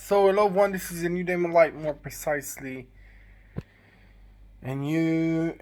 So, hello one, this is a new day in my life, more precisely, a new,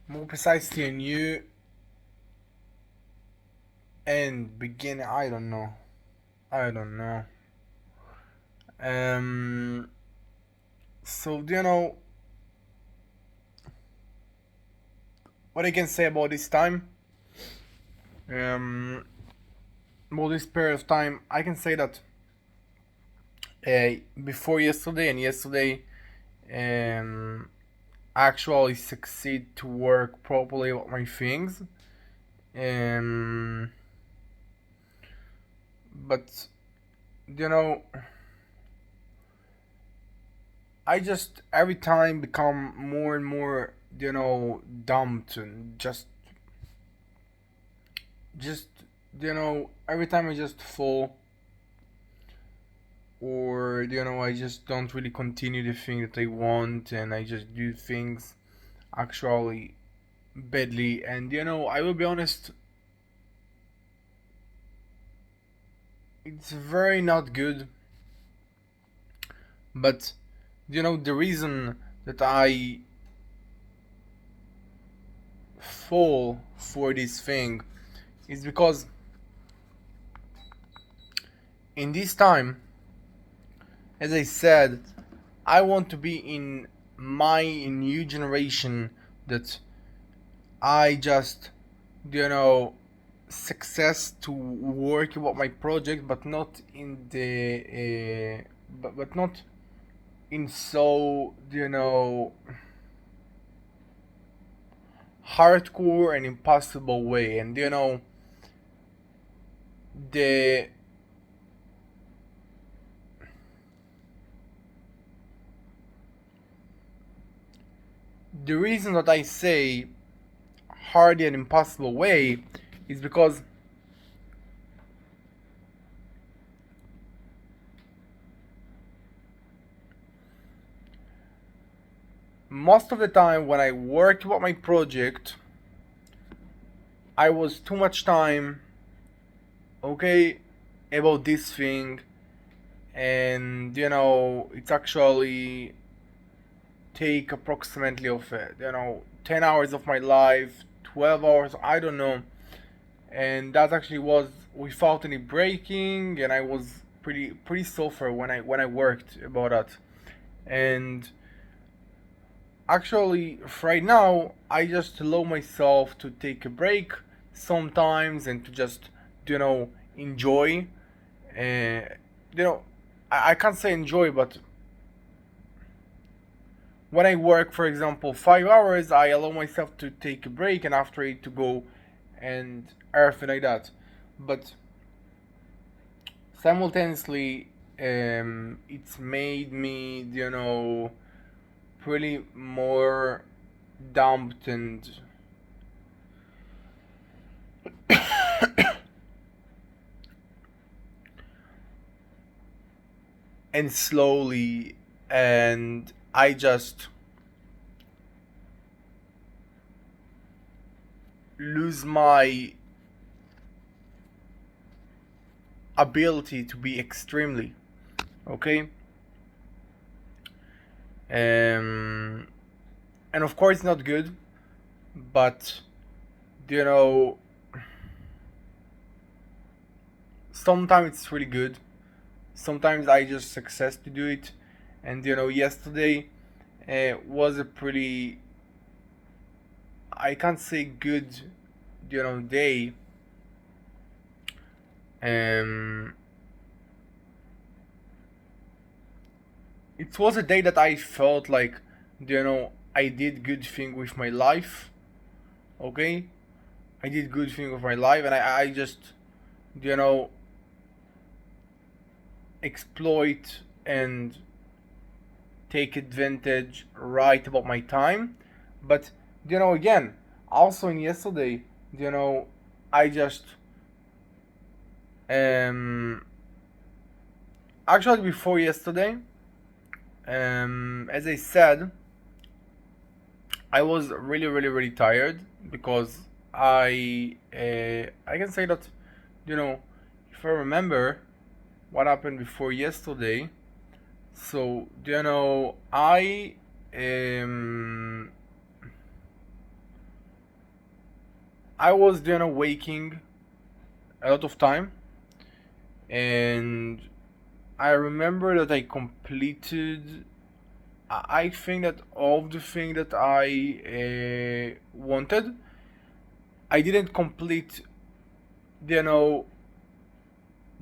more precisely, a new and beginning. I don't know. Um, so do you know what I can say about this time? Um, about this period of time, I can say that before yesterday and yesterday, um, actually succeed to work properly with my things. Um, but you know, I just every time become more and more, dumped and just every time I just fall, or I just don't really continue the thing that I want, and I just do things actually badly. And I will be honest, it's very not good. But the reason that I fall for this thing is because in this time, as I said, I want to be in my new generation that I just, you know, success to work about my project, but not in the, but not in so, hardcore and impossible way. And the the reason that I say hard and impossible way is because most of the time when I worked about my project, I was too much time, okay, about this thing, and it's actually take approximately of 10 hours of my life, 12 hours, I don't know. And that actually was without any breaking, and I was pretty suffer when I worked about that. And actually right now I just allow myself to take a break sometimes and to just enjoy. uh, I can't say enjoy, but when I work, for example, 5 hours, I allow myself to take a break and after it to go and everything like that. But simultaneously, it's made me, pretty more dumped and slowly, and I just lose my ability to be extremely okay. um and of course not good, but you know sometimes it's really good, sometimes I just success to do it. And yesterday was a pretty, I can't say good, day. um it was a day that I felt like I did good thing with my life, okay. I did good thing with my life, and I just you know exploit and take advantage right about my time. But again, also in yesterday, you know I just um actually before yesterday, as I said, I was really really really tired because I can say that, you know, if I remember what happened before yesterday. So, um I was waking a lot of time, and I remember that I completed. I think that all of the thing that I wanted, I didn't complete. You know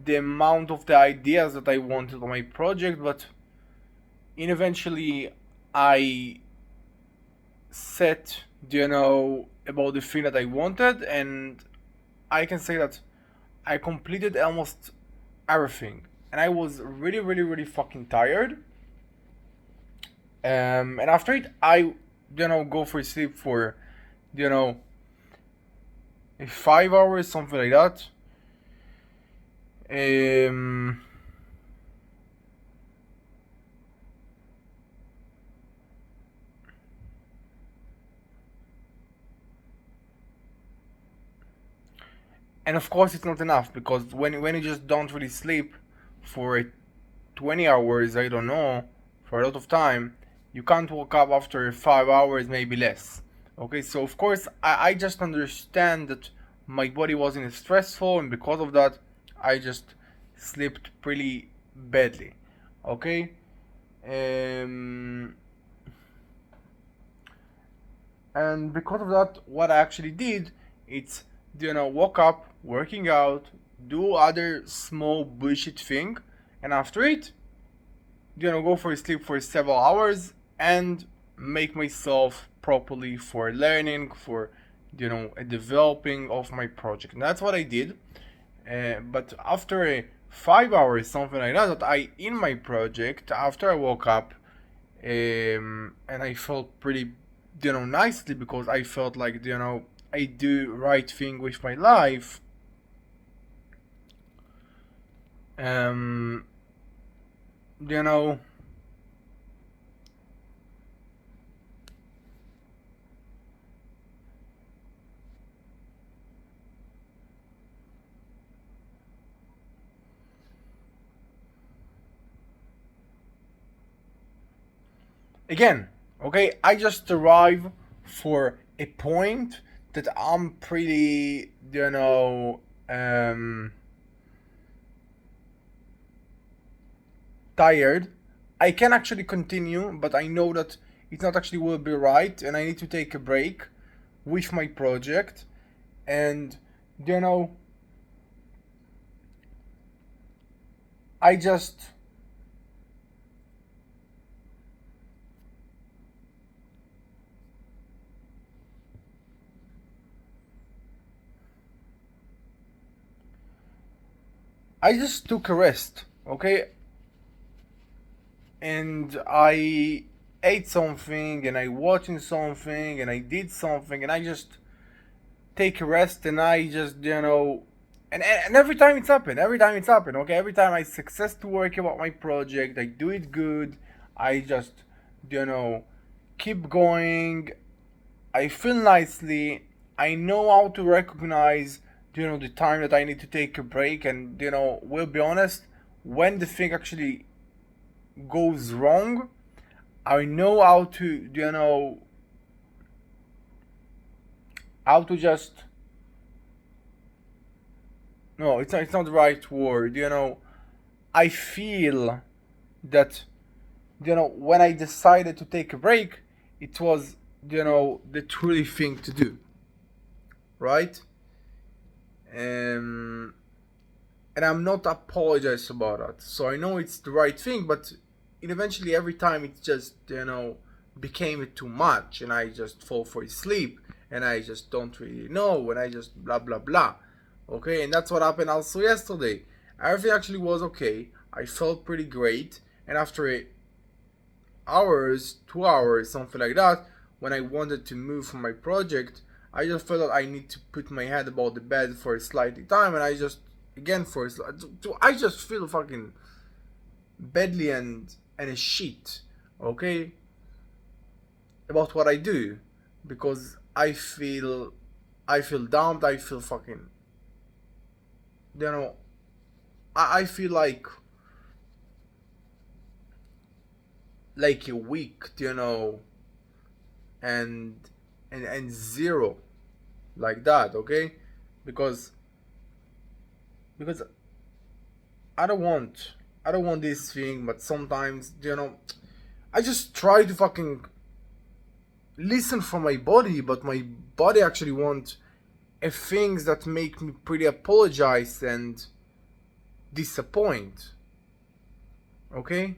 the amount of the ideas that I wanted on my project, but in eventually I set about the thing that I wanted, and I can say that I completed almost everything, and I was really, really, really fucking tired. And after it, I go for sleep for you know 5 hours, something like that. Um, and of course, it's not enough, because when you just don't really sleep for 20 hours, I don't know, for a lot of time, you can't wake up after 5 hours, maybe less. Okay, so of course, I just understand that my body wasn't stressful, and because of that, I just slept pretty badly. Okay, um, and because of that, what I actually did, it's woke up, working out, do other small bullshit thing, and after it, go for sleep for several hours and make myself properly for learning, for a developing of my project. And that's what I did. But after 5 hours, something like that, that I in my project, after I woke up, and I felt pretty nicely, because I felt like I do right thing with my life. um you know again, okay, I just arrive for a point that I'm pretty tired. I can actually continue, but I know that it not actually will be right, and I need to take a break with my project. And you know I just took a rest, okay, and I ate something, and I watching something, and I did something, and I just take a rest, and I just and every time it's happened, okay, every time I success to work about my project, I do it good. I just you know keep going. I feel nicely. I know how to recognize the time that I need to take a break, and we'll be honest, when the thing actually goes wrong, I know how to just, no, it's not the right word. I feel that when I decided to take a break, it was the truly thing to do, right? Um, and I'm not apologize about that. So I know it's the right thing, but it eventually every time it just became too much, and I just fall for sleep, and I just don't really know, and I just blah blah blah. Okay, and that's what happened also yesterday. Everything actually was okay. I felt pretty great, and after 8 hours, 2 hours, something like that, when I wanted to move from my project, I just felt that I need to put my head above the bed for a slightly time, and I just again for a I just feel fucking badly and a shit, okay, about what I do, because I feel I feel dumped, I feel fucking, you know, I feel like a weak, and and zero, like that, okay? Because because I don't want I don't want this thing, but sometimes, I just try to fucking listen for my body, but my body actually wants things that make me pretty apologize and disappoint. Okay?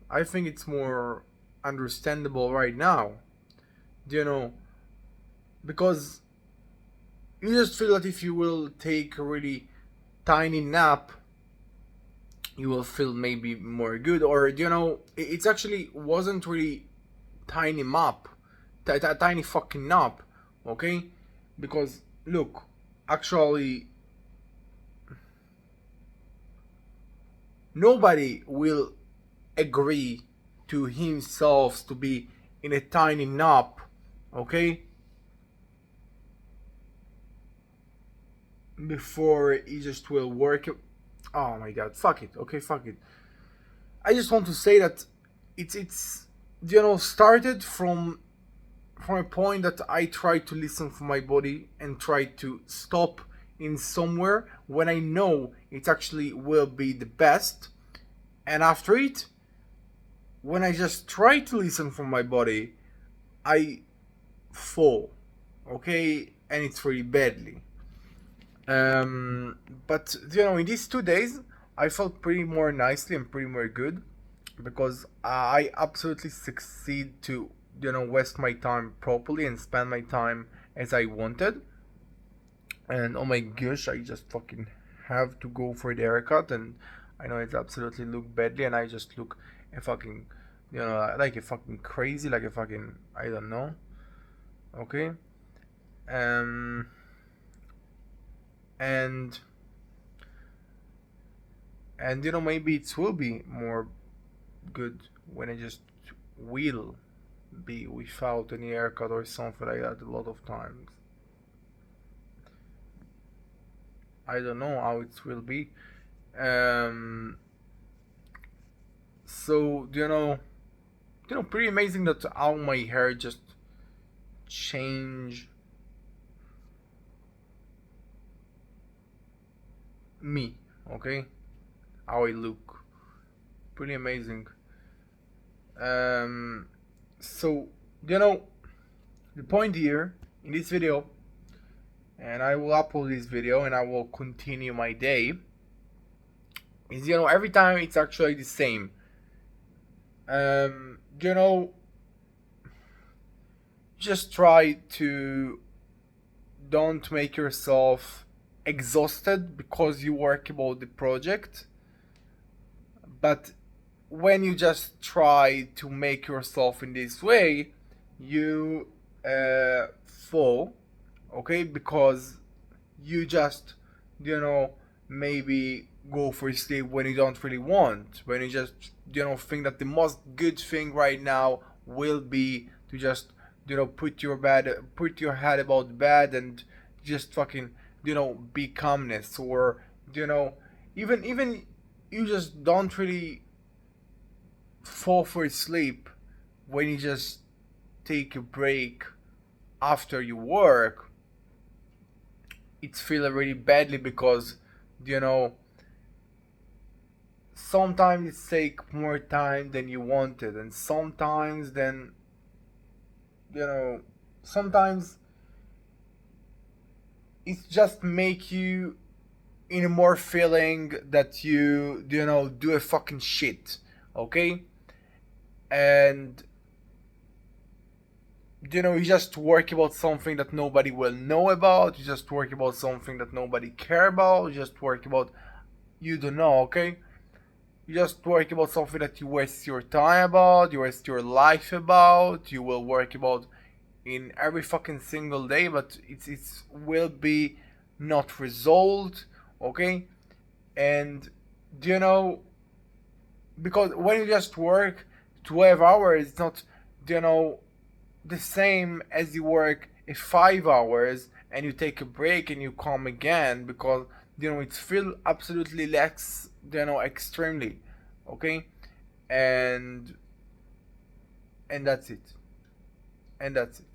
I think it's more understandable right now. You know, because you just feel that if you will take a really tiny nap, you will feel maybe more good. Or it's actually wasn't really tiny map, tiny fucking nap, okay? Because look, actually, nobody will agree to himself to be in a tiny nap, okay? Before he just will work. Oh my god, fuck it. Okay, fuck it. I just want to say that it's started from a point that I try to listen for my body and try to stop in somewhere when I know it actually will be the best. And after it, when I just try to listen for my body, I fall. Okay? And it's really badly. But in these 2 days, I felt pretty more nicely and pretty more good because I absolutely succeed to waste my time properly and spend my time as I wanted. And oh my gosh, I just fucking have to go for the haircut, and I know it's absolutely look badly, and I just look a fucking like a fucking crazy, like a fucking, I don't know. Okay. Um and maybe it will be more good when I just will be without any haircut or something like that a lot of times. I don't know how it will be. Um, so pretty amazing that how my hair just change me. Okay, how I look, pretty amazing. So the point here in this video, and I will upload this video and I will continue my day, is every time it's actually the same. um you know just try to don't make yourself exhausted because you work about the project, but when you just try to make yourself in this way, you fall, okay? Because you just maybe go for sleep when you don't really want, when you just think that the most good thing right now will be to just put your head about the bed and just fucking be calmness, or even you just don't really fall for sleep when you just take a break after you work. It's feeling really badly because you know sometimes it take more time than you wanted, and sometimes then sometimes it just make you in a more feeling that you do a fucking shit, okay? And you just work about something that nobody will know about, you just work about something that nobody care about, you just work about, you don't know, okay? You just work about something that you waste your time about, you waste your life about, you will work about in every fucking single day, but it's will be not resolved, okay? And you know because when you just work 12 hours, it's not you know the same as you work 5 hours and you take a break and you come again, because it's feel absolutely less, extremely. Okay, and that's it. And that's it.